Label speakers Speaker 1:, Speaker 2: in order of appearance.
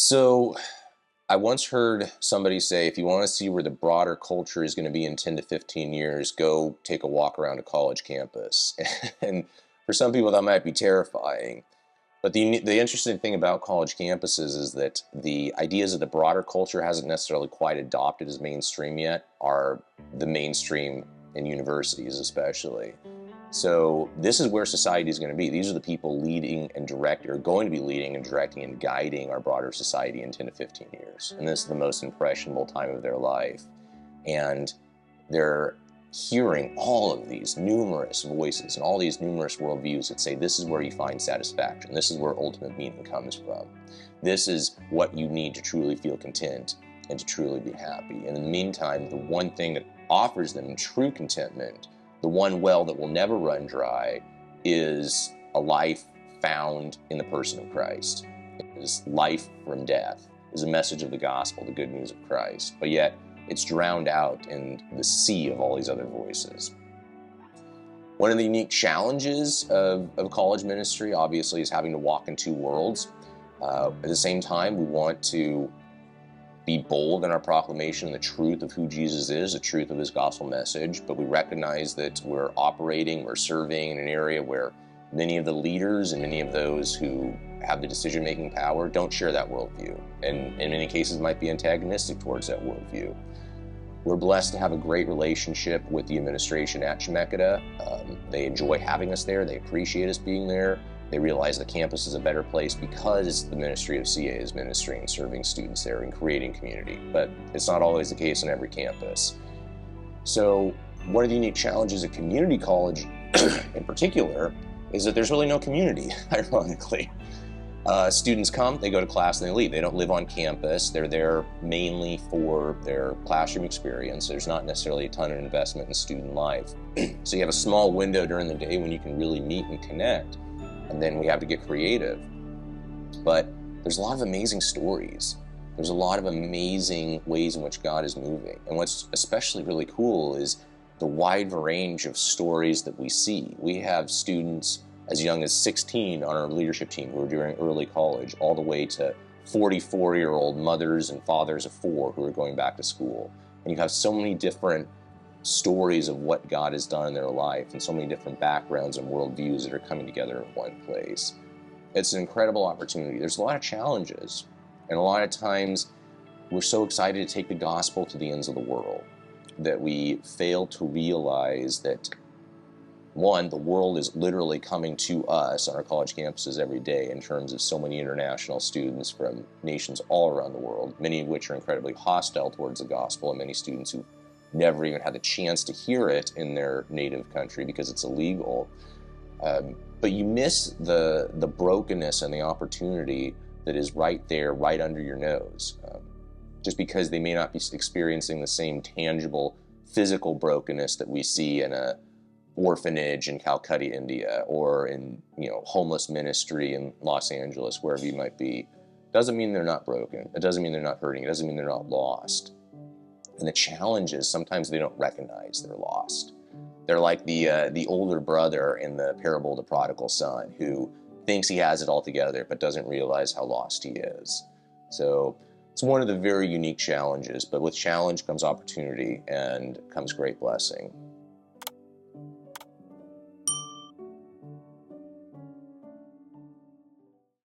Speaker 1: So I once heard somebody say, if you want to see where the broader culture is going to be in 10 to 15 years, go take a walk around a college campus. And for some people, that might be terrifying. But the interesting thing about college campuses is that the ideas of the broader culture hasn't necessarily quite adopted as mainstream yet, are the mainstream in universities especially. So this is where society is going to be. These are the people leading and directing, or going to be leading and directing and guiding our broader society in 10 to 15 years. And this is the most impressionable time of their life. And they're hearing all of these numerous voices and all these numerous worldviews that say this is where you find satisfaction. This is where ultimate meaning comes from. This is what you need to truly feel content and to truly be happy. And in the meantime, the one thing that offers them true contentment, the one well that will never run dry, is a life found in the person of Christ. It is life from death, is a message of the gospel, the good news of Christ. But yet, it's drowned out in the sea of all these other voices. One of the unique challenges of college ministry, obviously, is having to walk in two worlds. At the same time, we want to be bold in our proclamation of the truth of who Jesus is, the truth of his gospel message, but we recognize that we're operating, we're serving in an area where many of the leaders and many of those who have the decision-making power don't share that worldview, and in many cases might be antagonistic towards that worldview. We're blessed to have a great relationship with the administration at Chemeketa. They enjoy having us there, they appreciate us being there. They realize the campus is a better place because the ministry of CA is ministering and serving students there and creating community. But it's not always the case on every campus. So one of the unique challenges of community college in particular is that there's really no community, ironically. Students come, they go to class, and they leave. They don't live on campus. They're there mainly for their classroom experience. There's not necessarily a ton of investment in student life. So you have a small window during the day when you can really meet and connect. And then we have to get creative. But there's a lot of amazing stories. There's a lot of amazing ways in which God is moving. And what's especially really cool is the wide range of stories that we see. We have students as young as 16 on our leadership team who are doing early college, all the way to 44-year-old mothers and fathers of 4 who are going back to school. And you have so many different stories of what God has done in their life and so many different backgrounds and worldviews that are coming together in one place. It's an incredible opportunity. There's a lot of challenges, and a lot of times we're so excited to take the gospel to the ends of the world that we fail to realize that, one, the world is literally coming to us on our college campuses every day in terms of so many international students from nations all around the world, many of which are incredibly hostile towards the gospel, and many students who never even had the chance to hear it in their native country because it's illegal. But you miss the brokenness and the opportunity that is right there, right under your nose. Just because they may not be experiencing the same tangible physical brokenness that we see in a orphanage in Calcutta, India, or in homeless ministry in Los Angeles, wherever you might be, doesn't mean they're not broken. It doesn't mean they're not hurting. It doesn't mean they're not lost. And the challenge is sometimes they don't recognize they're lost. They're like the older brother in the parable of the prodigal son who thinks he has it all together but doesn't realize how lost he is. So it's one of the very unique challenges, but with challenge comes opportunity and comes great blessing.